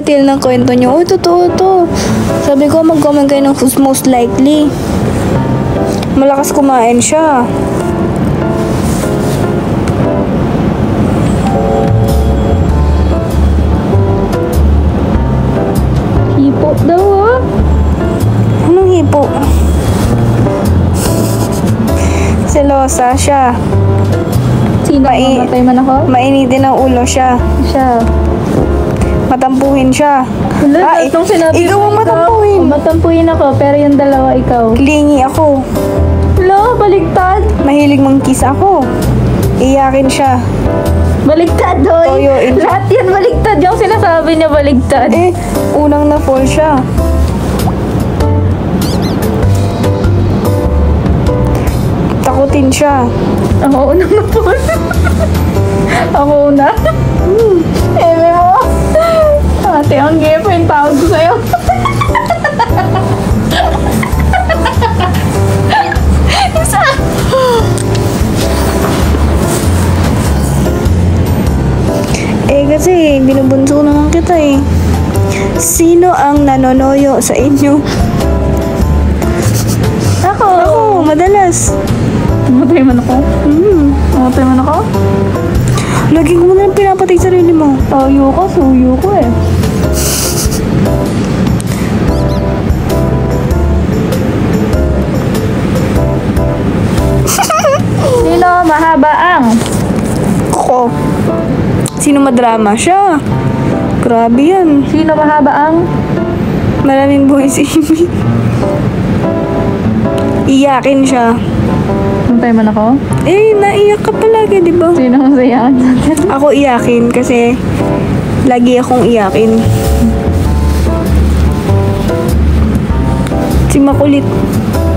title ng kwento niyo. Uy, totoo to. Sabi ko, mag-comment kayo ng who's most likely. Malakas kumain siya. Hipo daw, ah. Anong hipo? Selosa siya. Sino? Mamatay man ako? Mainitin ang ulo siya. Siya. Matampuhin siya. Wala, itong sinabi ikaw mo, ang matampuhin. Matampuhin ako, pero yung dalawa ikaw. Clingy ako. Wala, baligtad. Mahilig mang-kiss ako. Iyakin siya. Baligtad, hoy. Toyoin siya. Lahat yan baligtad. Yung sinasabi niya baligtad. Unang na-fall siya. Takutin siya. Ako unang na-fall. Ako una. Eme mo. Ate, ang gepo yung tawag ko sa'yo. Isa. Kasi binubunso naman kita eh. Sino ang nanonoyo sa inyo? Ako. Ako, madalas. Mamatay man ako? Mamatay man ako? Lagi ko mo na lang pinapatay sarili mo. Tayo ko, suyo ko eh. Sino mahaba ang? Ako. Sino madrama? Siya. Grabe yan. Sino mahaba ang? Maraming buhay si Amy. Iyakin siya. Mamatay man ako? Naiyak ka palagi, di ba? Sino ang sayangan sa atin? Ako iyakin kasi lagi akong iyakin. Si makulit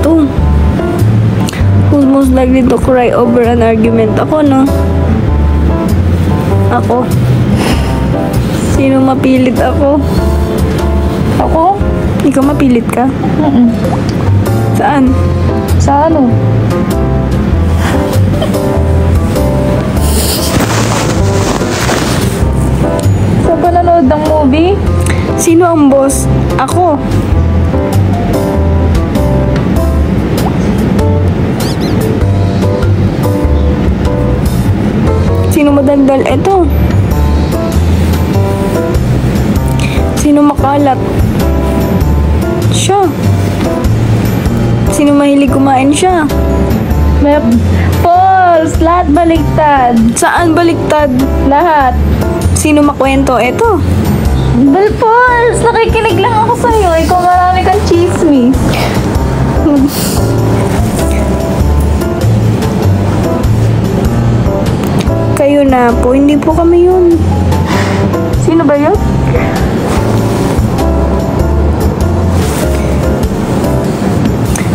to. Who's most likely to cry over an argument? Ako, no? Ako. Sino mapilit ako? Ako? Ikaw mapilit ka? Saan? Sa ano? Sa panonood ng movie? Sino ang boss? Ako. Sino madaldal? Eto. Sino makalat? Siya. Sino mahilig kumain? Siya. False! Lahat baligtad. Saan baliktad? Lahat. Sino makwento? Eto. False! Nakikinig lang ako sa'yo. Ikaw marami kang chismis. Kayo na po. Hindi po kami yun. Sino ba yun?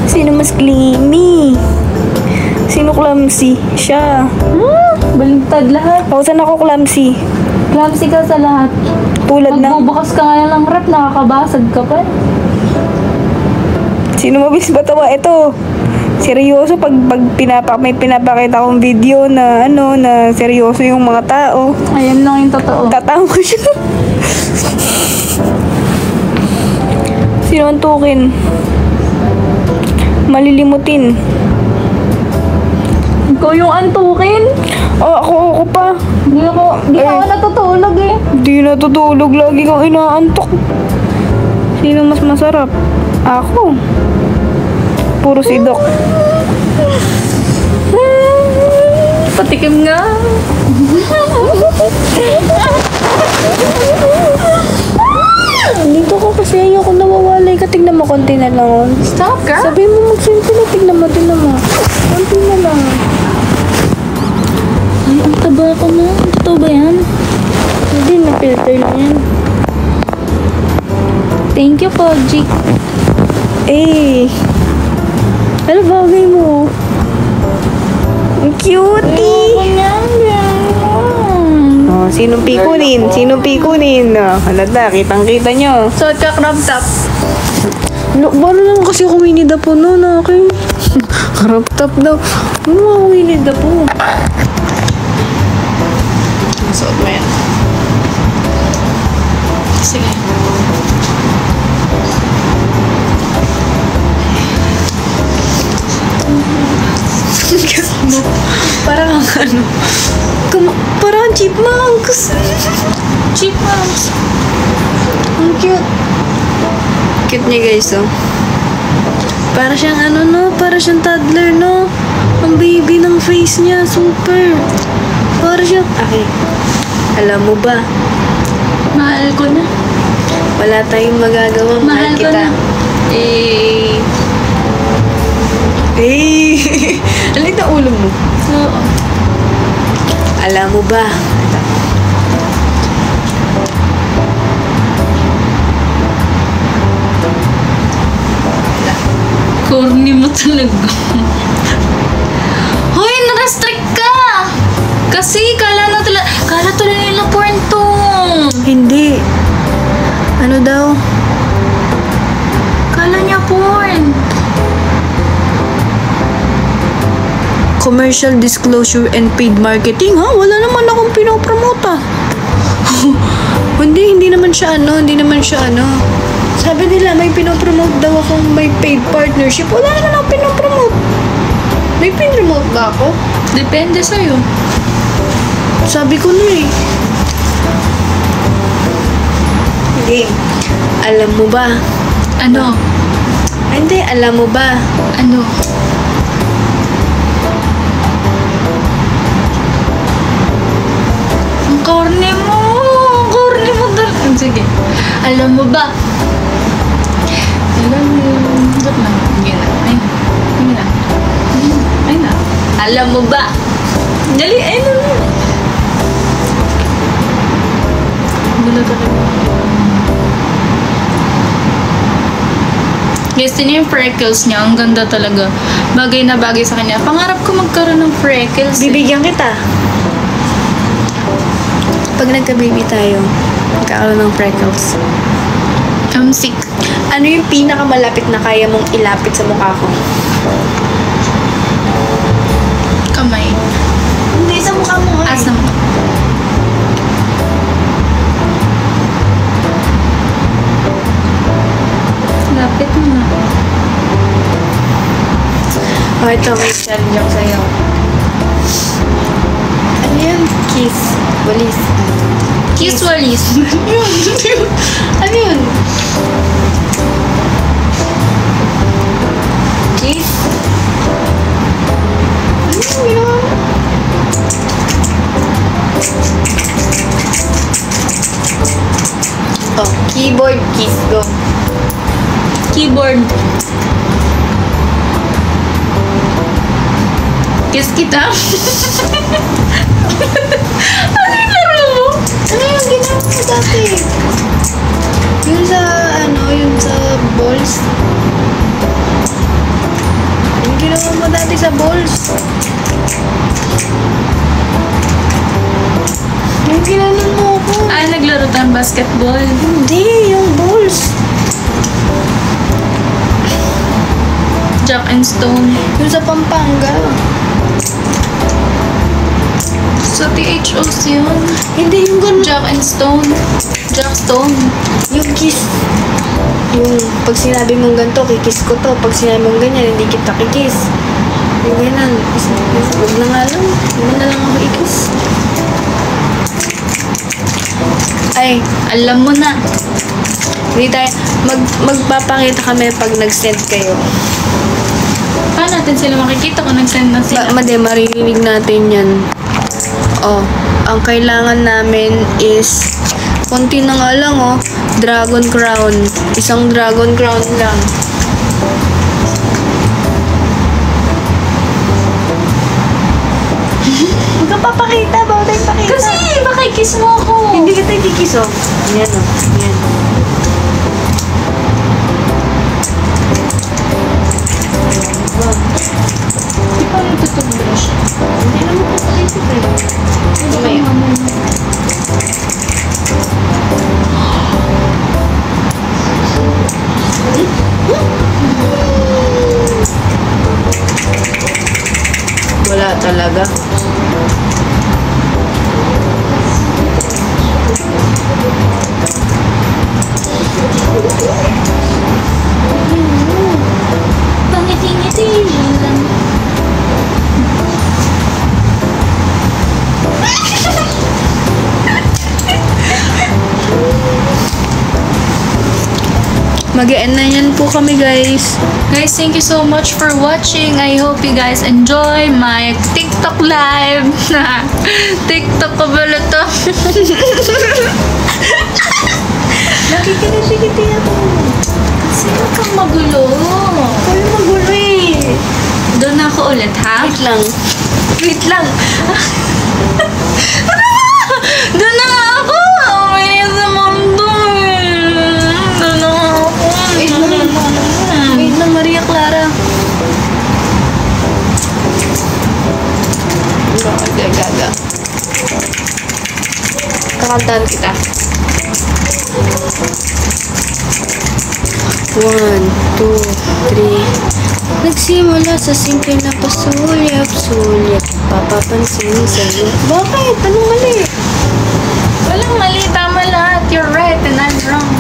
Sino mas clingy? Sino clumsy? Siya. Baligtad lahat. O, saan ako clumsy? Clumsy ka sa lahat. Tulad ng... Magbubukas ka nga ng rep, nakakabasag ka pa. Sino mabilis batawa? Ito. Seryoso pag may pinapakita akong video na na seryoso yung mga tao. Ayan lang yung totoo. Tatawa ko siya. Sino ang tukin? Malilimutin. Ikaw yung antukin? Ako pa. Di ako natutulog eh. Di natutulog. Lagi kang inaantok. Sino mas masarap? Ako. Puro si Doc. Patikim nga. Dito ko kasi ayoko nawawalay ka. Tignan mo, konti na lang. Stop, girl. Sabi mo magsinti na. Tignan mo. Konti na lang. Ay, ang taba ko na. Totoo ba yan? Hindi, na-filter lang yan. Thank you, Poggy. Ano bagay mo? Ang cutie! Oh, sinong pikunin? Halata, kitang-kita nyo. Suot ka crop top. Baro lang kasi ako Winnie the Pooh noon, akin. Crop top daw. Ano ako Winnie the Pooh? Suot mo yan. Sige. ano. Parang chipmunks. Chipmunks. Ang cute. Cute niya guys, oh. Para siyang ano, no? Para siyang toddler, no? Ang baby ng face niya. Super. Para siyang... Okay. Alam mo ba? Mahal ko na. Wala tayong magagawa. Mahal ko kita. na. Eh. Eh! Alit na ulo mo. Oo. Alam mo ba? Corny mo talaga. Hoy, na-restrict ka! Kasi kala tuloy nila porn to. Hindi. Ano daw? Kala niya porn. Commercial disclosure and paid marketing, ha? Wala naman akong pinopromote, Hindi naman siya ano. Sabi nila, may pinopromote daw akong may paid partnership. Wala naman akong pinopromote. May pinopromote ba ako? Depende sa'yo. Sabi ko na eh. Game. Alam mo ba? Ano? Hindi, alam mo ba? Ano? Ang corny mo. Ang corny mo. Sige. Alam mo ba? Joke lang. Hindi na. Ay na. Hindi na. Ay na. Alam mo ba? Dali. Ay na. Gulat ako. Guys, tinan yung freckles niya. Ang ganda talaga. Bagay na bagay sa kanya. Pangarap ko magkaroon ng freckles. Bibigyan kita. Pag nagka-baby tayo, magkakaroon ng freckles. I'm sick. Ano yung pinakamalapit na kaya mong ilapit sa mukha ko? Kamay. Hindi, sa mukha mo. As na mo. Lapit mo na. Oh, ito, may challenge ako sa'yo. Ano yun? Kiss. Walis. Kiss walis. Ano yun? Kiss? Ano yung ginawa mo? Oh, keyboard kiss. Go. Keyboard. Kiss kita. Ano yung laro mo? Ano yung ginawa mo dati? Yung sa, yung sa balls. Yung ginawa mo dati sa balls. Yung ginawa mo ako. Ay, naglaro tayong basketball. Hindi, yung balls. Jack and Stone. Yung sa Pampanga. Sa THOs yun. Hindi, yung ganun. Jack and Stone. Jack Stone. Yung kiss. Yung pag sinabi mong ganito, kikiss ko to. Pag sinabi mong ganyan, hindi kita kikiss. Yung ganyan. Huwag na nga lang. Huwag mo na lang ako ikiss. Ay, Alam mo na. hindi tayo. Magpapakita kami pag nag-send kayo. Paano natin sila makikita kung nag-send na sila? Maririnig natin yan. Oh, ang kailangan namin is konti na nga lang, oh. Dragon crown. Isang dragon crown lang. Huwag ka papakita. Bawal tayo pakita. Kasi baka i-kiss mo ako. Hindi kita ikikis, oh. Yan, oh. Yan. Di pa natutubrush. Hindi naman papakita eh. Mamaya. Wala talaga. Pangiti-ngiti lang. Mag-e-end na yan po kami, guys. Guys, thank you so much for watching. I hope you guys enjoy my TikTok live. TikTok ko pala to. Nakikinig-sigiti ako. Kasi huwag kang magulo. Kaya magulo eh. Doon ako ulit, ha? Wait lang. Wait lang. Doon na nga ako. May sa mundo. Doon na nga ako. Wait lang. Wait lang, Maria Clara. Gaga. Kakantahan kita. 1, 2, 3. Nagsimula sa simple na pasulyap-sulyap. Papapansin sa'yo. Bakit? Anong mali? Walang mali. Tama lahat. You're right and I'm wrong.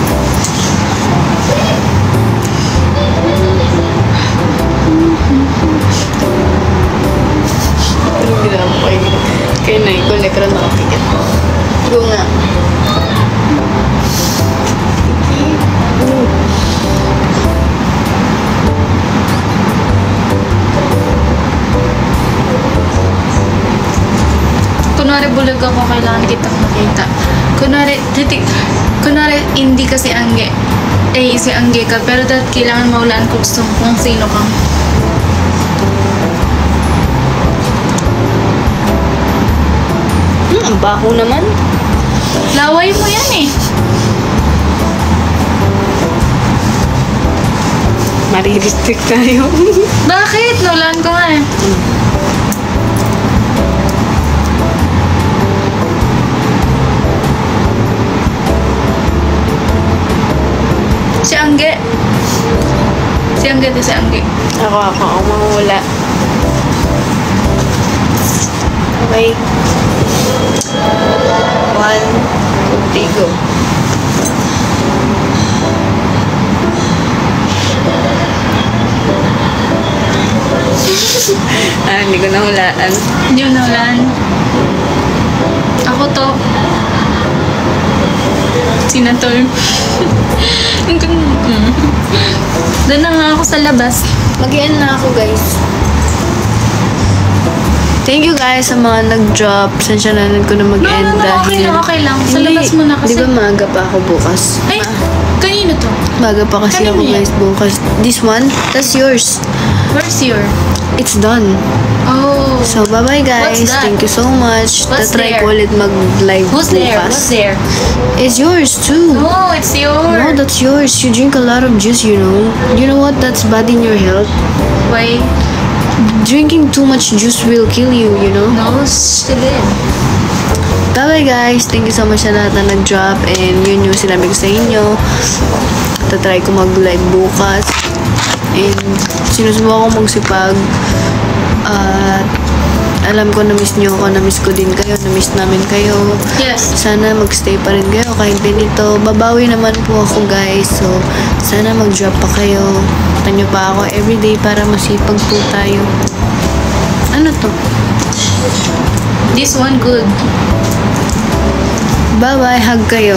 Anong ginawa mo kay Nay ko? Lekra na kapigit. Go nga. Kunwari bulag ako, kailangan kitang makita. Kunwari hindi kasi Angge. Si Angge ka, pero dahil kailangan maulaan kung sino ka. Ang baho naman. Laway mo yan eh. Marirestrict tayo. Bakit? Naulaan ko nga eh. Si Angge. Si Angge to si Angge. Ako ang mangula. Okay. 1, 2, 3, go. Hindi ko nahulaan. Hindi mo naulaan. Ako to. Sinatol. Doon na nga ako sa labas. Mag-end na ako, guys. Thank you guys sa mga nag-drop. Sensya na ko na mag-end dahil... Okay lang. Sa labas mo na kasi. Di ba maaga pa ako bukas? Ay, kanino to? Maaga pa kasi Kanino ako yan? guys bukas. This one, that's yours. Where's your? It's done. Oh. So, bye-bye guys. What's that? Thank you so much. What's Tatry there? ko ulit mag-live Who's bukas. there? What's there? It's yours too. No, it's yours. No, that's yours. You drink a lot of juice, you know. You know what? That's bad in your health. Why? Drinking too much juice will kill you, you know. No, still in. Bye-bye guys. Thank you so much sa lahat na nag-drop. And yun yung sinabi ko sa inyo. Tatry ko mag-live bukas. And sinusubukan ko magsipag. At alam ko na-miss nyo ako. Na-miss ko din kayo. Na-miss namin kayo. Yes. Sana magstay pa rin kayo kahit ganito. Babawi naman po ako guys. So, sana mag-drop pa kayo. Tanyo pa ako everyday para masipag po tayo. Ano to? This one good. Bye-bye. Hug kayo.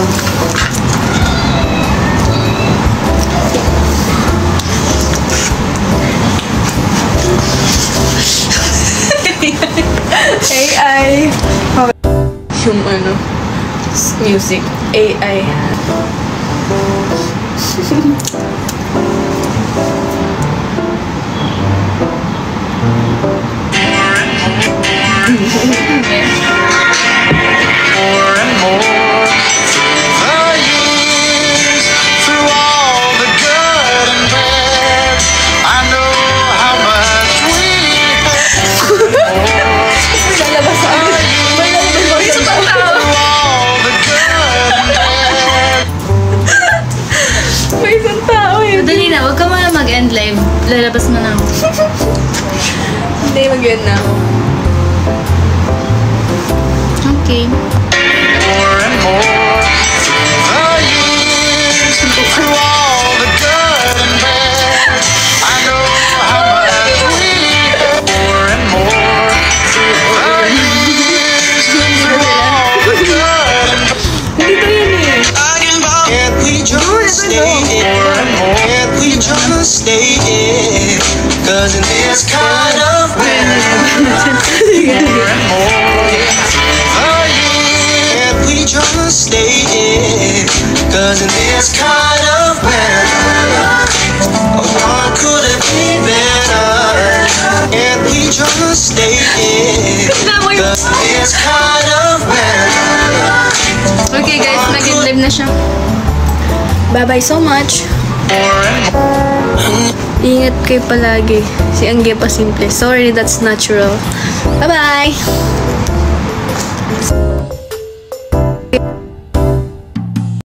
AI. Yung ano, music. AI. More and more through the years, through all the good and bad, I know how much we had. Through all the good and bad. May isang tao yun. Dali na, huwag ka muna mag-end live. Lalabas mo na ako. Hindi, mag-end na ako. Okay. More and more through the years, through all the good and bad, I know how much we had. More and more through the years, through all the good and bad. Dito yun eh. I can buy it, we just stay more and more. 'Cause in this kind of weather, more and more through the years, we just stay here. 'Cause in this kind of weather, what could it be better? And we just stay here. 'Cause in this kind of weather, Okay guys, mag-live na siya. Bye-bye so much. more and more. Ingat kayo palagi. Si Angge pa simple. Sorry, that's natural. Bye-bye!